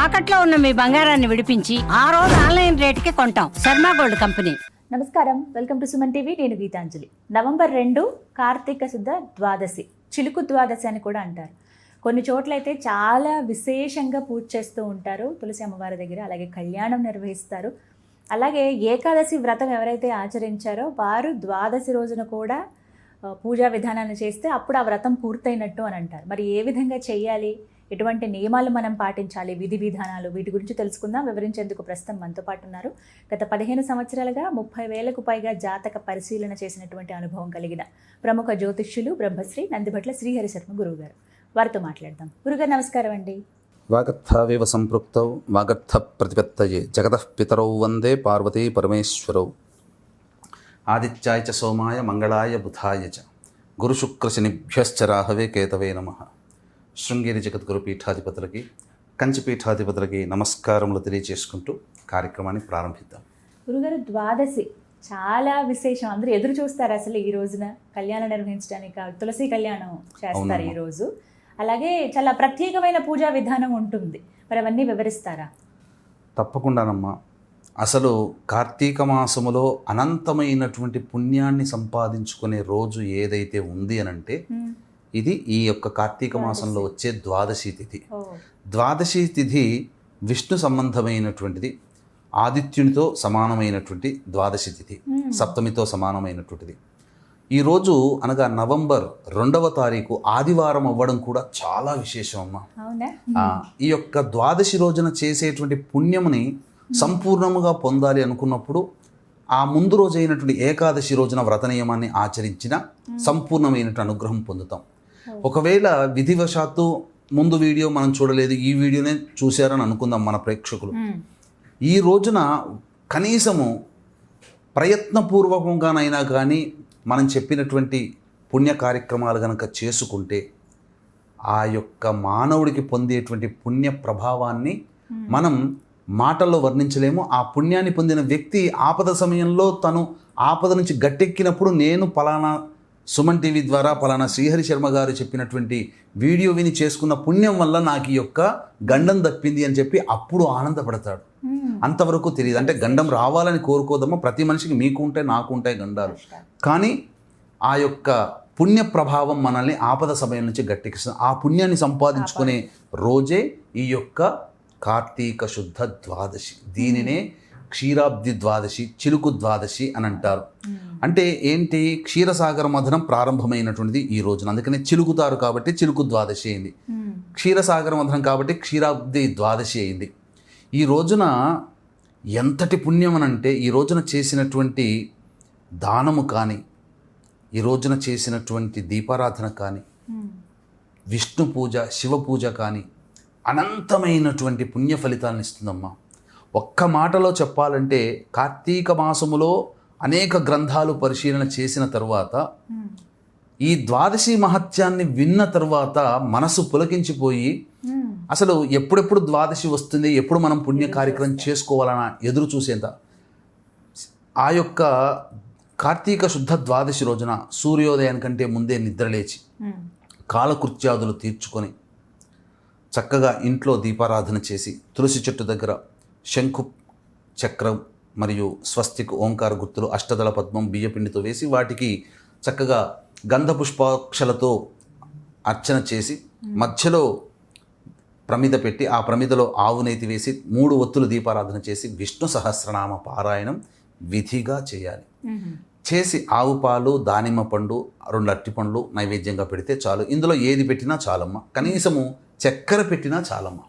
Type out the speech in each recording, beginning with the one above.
తాకట్లో ఉన్న మీ బంగారాన్ని విడిపించి ఆ రోజు ఆన్లైన్ రేటుకి కొంటాం. Sharma gold company. నమస్కారం, వెల్కమ్ టు సుమన్ టీవీ. నేను గీతాంజలి. నవంబర్ 2 కార్తీక శుద్ధ ద్వాదశి, చిలుకు ద్వాదశి అని కూడా అంటారు. కొన్ని చోట్లయితే చాలా విశేషంగా పూజ చేస్తూ ఉంటారు తులసి అమ్మవారి దగ్గర. అలాగే కళ్యాణం నిర్వహిస్తారు. అలాగే ఏకాదశి వ్రతం ఎవరైతే ఆచరించారో వారు ద్వాదశి రోజున కూడా పూజా విధానాన్ని చేస్తే అప్పుడు ఆ వ్రతం పూర్తయినట్టు అని అంటారు. మరి ఏ విధంగా చేయాలి, ఎటువంటి నియమాలు మనం పాటించాలి, విధి విధానాలు, వీటి గురించి తెలుసుకుందాం. వివరించేందుకు ప్రస్తుతం మనతో పాటు ఉన్నారు. గత 15 సంవత్సరాలుగా 30,000కు పైగా జాతక పరిశీలన చేసినటువంటి అనుభవం కలిగిన ప్రముఖ జ్యోతిష్యులు బ్రహ్మశ్రీ నందిభట్ల శ్రీహరి శర్మ గురువు గారు. వారితో మాట్లాడదాం. గురుగారు నమస్కారం అండి. వాగర్థావేవ సంపృక్తౌ వాగర్థ ప్రతిపత్తయే జగతః పితరౌ వందే పార్వతీ పరమేశ్వరౌ. ఆదిత్యాయ చ సోమాయ మంగళాయ బుధాయ చ గురుశుక్రశనిభ్యశ్చ రాహవే కేతవే నమః. శృంగేరి జగద్గురు పీఠాధిపతులకి, కంచి పీఠాధిపతులకి నమస్కారములు తెలియజేసుకుంటూ కార్యక్రమాన్ని ప్రారంభిద్దాం. గురుగారు, ద్వాదశి చాలా విశేషం. అందరూ ఎదురు చూస్తారు అసలు ఈ రోజున కళ్యాణం నిర్వహించడానికి. తులసి కళ్యాణం చేస్తారు ఈ రోజు. అలాగే చాలా ప్రత్యేకమైన పూజా విధానం ఉంటుంది. మరి అవన్నీ వివరిస్తారా? తప్పకుండానమ్మా. అసలు కార్తీక మాసములో అనంతమైనటువంటి పుణ్యాన్ని సంపాదించుకునే రోజు ఏదైతే ఉంది అనంటే ఇది ఈ యొక్క కార్తీక మాసంలో వచ్చే ద్వాదశి తిథి. ద్వాదశి తిథి విష్ణు సంబంధమైనటువంటిది, ఆదిత్యునితో సమానమైనటువంటి ద్వాదశి తిథి, సప్తమితో సమానమైనటువంటిది. ఈరోజు అనగా నవంబర్ 2వ తారీఖు ఆదివారం అవ్వడం కూడా చాలా విశేషం అమ్మా. ఈ యొక్క ద్వాదశి రోజున చేసేటువంటి పుణ్యముని సంపూర్ణముగా పొందాలి అనుకున్నప్పుడు ఆ ముందు రోజు అయినటువంటి ఏకాదశి రోజున వ్రత నియమాన్ని ఆచరించిన సంపూర్ణమైనటువంటి అనుగ్రహం పొందుతాం. ఒకవేళ విధివశాత్తు ముందు వీడియో మనం చూడలేదు, ఈ వీడియోనే చూశారని అనుకుందాం మన ప్రేక్షకులు. ఈ రోజున కనీసము ప్రయత్నపూర్వకంగానైనా కానీ మనం చెప్పినటువంటి పుణ్య కార్యక్రమాలు కనుక చేసుకుంటే ఆ యొక్క మానవుడికి పొందేటువంటి పుణ్య ప్రభావాన్ని మనం మాటల్లో వర్ణించలేము. ఆ పుణ్యాన్ని పొందిన వ్యక్తి ఆపద సమయంలో తను ఆపద నుంచి గట్టెక్కినప్పుడు నేను పలానా సుమన్ టీవీ ద్వారా పలానా శ్రీహరి శర్మ గారు చెప్పినటువంటి వీడియో విని చేసుకున్న పుణ్యం వల్ల నాకు ఈ యొక్క గండం దప్పింది అని చెప్పి అప్పుడు ఆనందపడతాడు. అంతవరకు తెలియదు. అంటే గండం రావాలని కోరుకోదమ్మా. ప్రతి మనిషికి మీకు ఉంటాయి, నాకు ఉంటాయి గండాలు. కానీ ఆ యొక్క పుణ్య ప్రభావం మనల్ని ఆపద సమయం నుంచి గట్టెక్కిస్తుంది. ఆ పుణ్యాన్ని సంపాదించుకునే రోజే ఈ యొక్క కార్తీక శుద్ధ ద్వాదశి. దీనినే క్షీరాబ్ది ద్వాదశి, చిలుకు ద్వాదశి అని అంటారు. అంటే ఏంటి, క్షీరసాగర మథనం ప్రారంభమైనటువంటిది ఈ రోజున, అందుకనే చిలుకుతారు కాబట్టి చిలుకు ద్వాదశి అయింది. క్షీరసాగర మథనం కాబట్టి క్షీరాబ్ది ద్వాదశి అయింది. ఈ రోజున ఎంతటి పుణ్యం అనంటే, ఈ రోజున చేసినటువంటి దానము కానీ, ఈ రోజున చేసినటువంటి దీపారాధన కానీ, విష్ణు పూజ, శివ పూజ కానీ అనంతమైనటువంటి పుణ్య ఫలితాలను ఇస్తుందమ్మా. ఒక్క మాటలో చెప్పాలంటే కార్తీక మాసములో అనేక గ్రంథాలు పరిశీలన చేసిన తర్వాత ఈ ద్వాదశి మహత్యాన్ని విన్న తర్వాత మనసు పులకించిపోయి అసలు ఎప్పుడెప్పుడు ద్వాదశి వస్తుంది, ఎప్పుడు మనం పుణ్య కార్యక్రమం చేసుకోవాలన్న ఎదురు చూసేంత ఆ యొక్క కార్తీక శుద్ధ ద్వాదశి రోజున సూర్యోదయానికంటే ముందే నిద్రలేచి కాలకృత్యాదులు తీర్చుకొని చక్కగా ఇంట్లో దీపారాధన చేసి తులసి చెట్టు దగ్గర శంఖు చక్రం మరియు స్వస్తిక్ ఓంకార గుర్తులు, అష్టదళ పద్మం బియ్యపిండితో వేసి వాటికి చక్కగా గంధ పుష్పాక్షలతో అర్చన చేసి మధ్యలో ప్రమిద పెట్టి ఆ ప్రమిదలో ఆవు నేతి వేసి 3 ఒత్తులు దీపారాధన చేసి విష్ణు సహస్రనామ పారాయణం విధిగా చేయాలి. చేసి ఆవు పాలు, దానిమ్మ పండు, 2 అరటి పండ్లు నైవేద్యంగా పెడితే చాలు. ఇందులో ఏది పెట్టినా చాలమ్మ. కనీసము చక్కెర పెట్టినా చాలమ్మ.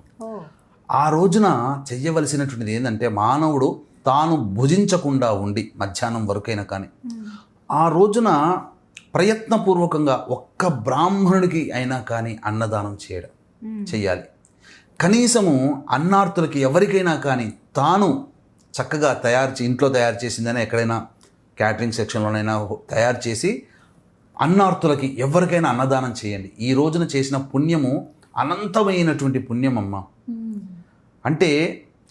ఆ రోజున చెయ్యవలసినటువంటిది ఏంటంటే, మానవుడు తాను భుజించకుండా ఉండి మధ్యాహ్నం వరకైనా కానీ ఆ రోజున ప్రయత్నపూర్వకంగా ఒక్క బ్రాహ్మణుడికి అయినా కానీ అన్నదానం చెయ్యాలి. కనీసము అన్నార్తులకి ఎవరికైనా కానీ తాను చక్కగా ఇంట్లో తయారు చేసిందైనా ఎక్కడైనా క్యాటరింగ్ సెక్షన్లోనైనా తయారు చేసి అన్నార్తులకి ఎవరికైనా అన్నదానం చేయండి. ఈ రోజున చేసిన పుణ్యము అనంతమైనటువంటి పుణ్యం అమ్మ. అంటే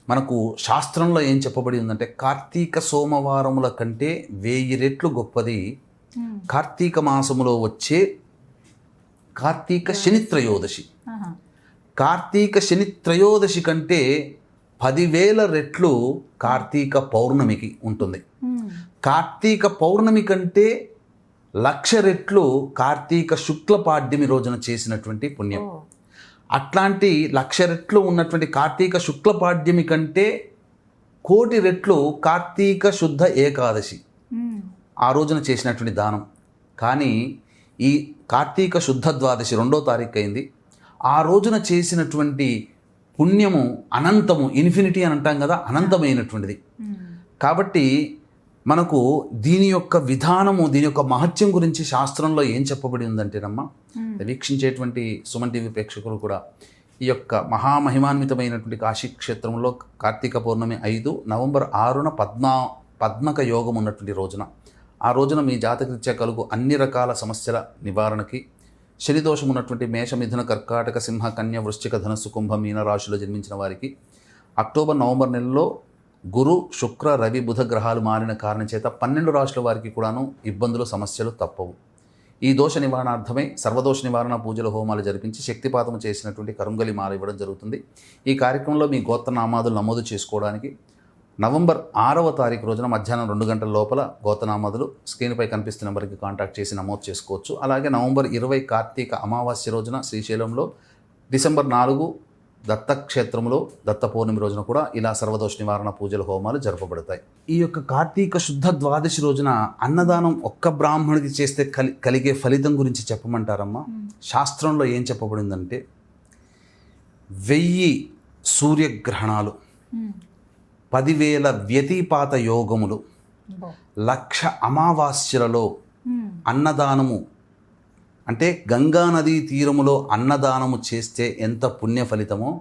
మనకు శాస్త్రంలో ఏం చెప్పబడి ఉందంటే, కార్తీక సోమవారముల కంటే 1000 రెట్లు గొప్పది కార్తీక మాసములో వచ్చే కార్తీక శని త్రయోదశి. కార్తీక శని త్రయోదశి కంటే 10,000 రెట్లు కార్తీక పౌర్ణమికి ఉంటుంది. కార్తీక పౌర్ణమి కంటే 1,00,000 రెట్లు కార్తీక శుక్ల పాడ్యమి రోజున చేసినటువంటి పుణ్యం. అట్లాంటి 1,00,000 రెట్లు ఉన్నటువంటి కార్తీక శుక్ల పాడ్యమి కంటే 1,00,000 రెట్లు కార్తీక శుద్ధ ఏకాదశి ఆ రోజున చేసినటువంటి దానం. కానీ ఈ కార్తీక శుద్ధ ద్వాదశి 2వ తారీఖు అయింది. ఆ రోజున చేసినటువంటి పుణ్యము అనంతము, ఇన్ఫినిటీ అని అంటాం కదా, అనంతమైనటువంటిది. కాబట్టి మనకు దీని యొక్క విధానము, దీని యొక్క మహత్యం గురించి శాస్త్రంలో ఏం చెప్పబడి ఉందంటేనమ్మా, వీక్షించేటువంటి సుమన్ టీవీ ప్రేక్షకులు కూడా ఈ యొక్క మహామహిమాన్వితమైనటువంటి కాశీ క్షేత్రంలో కార్తీక పౌర్ణమి 5 నవంబర్ 6న పద్మక యోగం ఉన్నటువంటి రోజున, ఆ రోజున మీ జాతకరీత్యా కలుగు అన్ని రకాల సమస్యల నివారణకి, శని దోషం ఉన్నటువంటి మేష, మిథున, కర్కాటక, సింహ, కన్య, వృశ్చిక, ధనస్సు, కుంభ, మీన రాశిలో జన్మించిన వారికి అక్టోబర్, నవంబర్ నెలలో గురు, శుక్ర, రవి, బుధ గ్రహాలు మారిన కారణం చేత 12 రాశుల వారికి కూడాను ఇబ్బందులు, సమస్యలు తప్పవు. ఈ దోష నివారణార్థమై సర్వదోష నివారణ పూజల హోమాలు జరిపించి శక్తిపాతం చేసినటువంటి కరుంగలి మాల ఇవ్వడం జరుగుతుంది. ఈ కార్యక్రమంలో మీ గోత్రనామాదులు నమోదు చేసుకోవడానికి నవంబర్ 6వ తారీఖు రోజున మధ్యాహ్నం 2 గంటల లోపల గోత్రనామాదులు స్క్రీన్పై కనిపిస్తున్న నెంబర్కి కాంటాక్ట్ చేసి నమోదు చేసుకోవచ్చు. అలాగే నవంబర్ 20 కార్తీక అమావాస్య రోజున శ్రీశైలంలో, డిసెంబర్ 4 దత్తక్షేత్రంలో దత్త పౌర్ణమి రోజున కూడా ఇలా సర్వదోష నివారణ పూజల హోమాలు జరపబడతాయి. ఈ యొక్క కార్తీక శుద్ధ ద్వాదశి రోజున అన్నదానం ఒక్క బ్రాహ్మణుడికి చేస్తే కలిగే ఫలితం గురించి చెప్పమంటారమ్మా. శాస్త్రంలో ఏం చెప్పబడిందంటే 1000 సూర్యగ్రహణాలు, 10,000 వ్యతిపాత యోగములు, 1,00,000 అమావాస్యలలో అన్నదానము, అంటే గంగా నదీ తీరములో అన్నదానము చేస్తే ఎంత పుణ్య ఫలితమో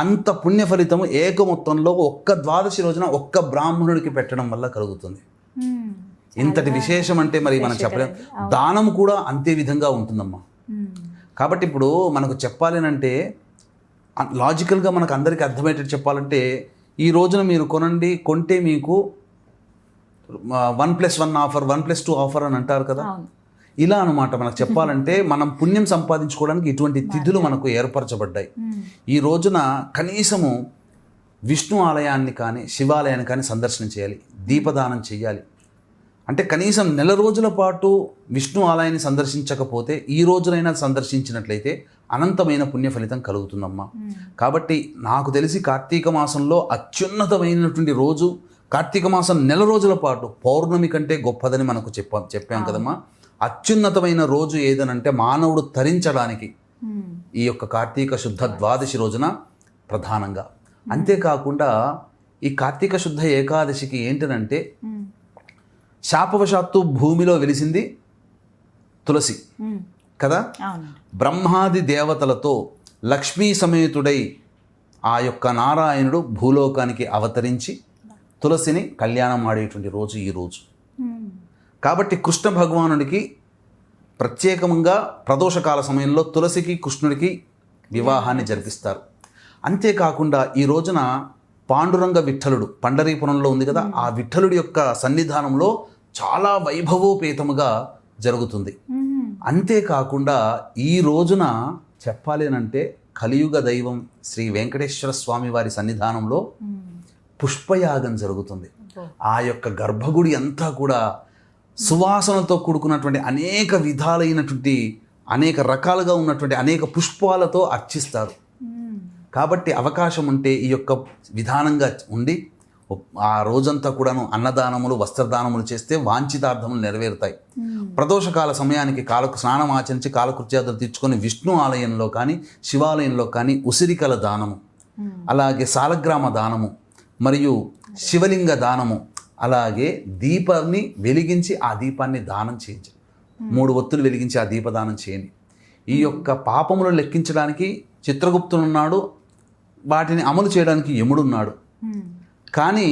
అంత పుణ్య ఫలితము ఏక మొత్తంలో ఒక్క ద్వాదశి రోజున ఒక్క బ్రాహ్మణుడికి పెట్టడం వల్ల కలుగుతుంది. ఇంతటి విశేషం అంటే మరి మనం చెప్పలేం. దానం కూడా అంతే విధంగా ఉంటుందమ్మా. కాబట్టి ఇప్పుడు మనకు చెప్పాలి అంటే లాజికల్గా మనకు అందరికీ అర్థమయ్యేటట్టు చెప్పాలంటే, ఈ రోజున మీరు కొంటే మీకు 1+1 ఆఫర్, 1+2 ఆఫర్ అని అంటారు కదా, ఇలా అనమాట. మనకు చెప్పాలంటే మనం పుణ్యం సంపాదించుకోవడానికి ఇటువంటి తిథులు మనకు ఏర్పరచబడ్డాయి. ఈ రోజున కనీసము విష్ణు ఆలయాన్ని కానీ శివాలయాన్ని కానీ సందర్శన చేయాలి, దీపదానం చేయాలి. అంటే కనీసం 1 రోజుల పాటు విష్ణు ఆలయాన్ని సందర్శించకపోతే ఈ రోజునైనా సందర్శించినట్లయితే అనంతమైన పుణ్య ఫలితం కలుగుతుందమ్మా. కాబట్టి నాకు తెలిసి కార్తీక మాసంలో అత్యున్నతమైనటువంటి రోజు కార్తీక మాసం 1 రోజుల పాటు పౌర్ణమి కంటే గొప్పదని మనకు చెప్పాం కదమ్మా. అత్యున్నతమైన రోజు ఏదనంటే మానవుడు తరించడానికి ఈ యొక్క కార్తీక శుద్ధ ద్వాదశి రోజున ప్రధానంగా. అంతేకాకుండా ఈ కార్తీక శుద్ధ ఏకాదశికి ఏంటనంటే శాపవశాత్తు భూమిలో వెలిసింది తులసి కదా. బ్రహ్మాది దేవతలతో లక్ష్మీ సమేతుడై ఆ యొక్క నారాయణుడు భూలోకానికి అవతరించి తులసిని కళ్యాణం ఆడేటువంటి రోజు ఈ రోజు. కాబట్టి కృష్ణ భగవానుడికి ప్రత్యేకంగా ప్రదోషకాల సమయంలో తులసికి కృష్ణుడికి వివాహాన్ని జరిపిస్తారు. అంతేకాకుండా ఈ రోజున పాండురంగ విఠలుడు పండరీపురంలో ఉంది కదా, ఆ విఠలుడి యొక్క సన్నిధానంలో చాలా వైభవోపేతముగా జరుగుతుంది. అంతేకాకుండా ఈ రోజున చెప్పాలేనంటే కలియుగ దైవం శ్రీ వెంకటేశ్వర స్వామి వారి సన్నిధానంలో పుష్పయాగం జరుగుతుంది. ఆ యొక్క గర్భగుడి అంతా కూడా సువాసనతో కూడుకున్నటువంటి అనేక విధాలైనటువంటి అనేక రకాలుగా ఉన్నటువంటి అనేక పుష్పాలతో అర్చిస్తారు. కాబట్టి అవకాశం ఉంటే ఈ యొక్క విధానంగా ఉండి ఆ రోజంతా కూడాను అన్నదానములు, వస్త్రదానములు చేస్తే వాంఛితార్థములు నెరవేరుతాయి. ప్రదోషకాల సమయానికి స్నానం ఆచరించి కాలకృత్యాదులు తీర్చుకొని విష్ణు ఆలయంలో కానీ శివాలయంలో కానీ ఉసిరికల దానము, అలాగే సాలగ్రామ దానము మరియు శివలింగ దానము, అలాగే దీపాన్ని వెలిగించి ఆ దీపాన్ని దానం చేయించండి. 3 ఒత్తులు వెలిగించి ఆ దీపదానం చేయండి. ఈ యొక్క పాపములు లెక్కించడానికి చిత్రగుప్తుడున్నాడు, వాటిని అమలు చేయడానికి యముడున్నాడు. కానీ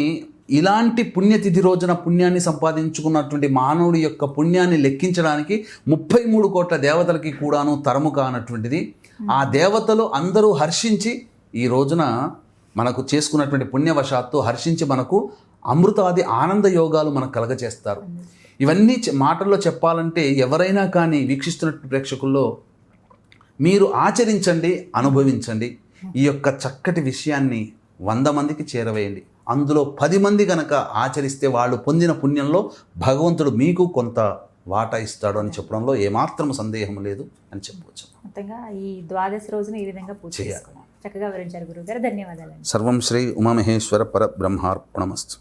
ఇలాంటి పుణ్యతిథి రోజున పుణ్యాన్ని సంపాదించుకున్నటువంటి మానవుడి యొక్క పుణ్యాన్ని లెక్కించడానికి 33 కోట్ల దేవతలకి కూడాను తరము కానటువంటిది. ఆ దేవతలు అందరూ హర్షించి ఈ రోజున మనకు చేసుకున్నటువంటి పుణ్యవశాత్తు హర్షించి మనకు అమృతాది ఆనంద యోగాలు మనకు కలగజేస్తారు. ఇవన్నీ మాటల్లో చెప్పాలంటే ఎవరైనా కానీ వీక్షిస్తున్న ప్రేక్షకుల్లో మీరు ఆచరించండి, అనుభవించండి. ఈ యొక్క చక్కటి విషయాన్ని 100 మందికి చేరవేయండి. అందులో 10 మంది కనుక ఆచరిస్తే వాళ్ళు పొందిన పుణ్యంలో భగవంతుడు మీకు కొంత వాటా ఇస్తాడు అని చెప్పడంలో ఏమాత్రం సందేహం లేదు అని చెప్పవచ్చు. మొత్తంగా ఈ ద్వాదశి రోజున ఈ విధంగా పూజ చేయాలి. చేసుకోవాలి. చక్కగా వివరించారు గురువు గారు, ధన్యవాదాలండి. సర్వం శ్రీ ఉమామహేశ్వర పరబ్రహ్మార్పణమస్తు.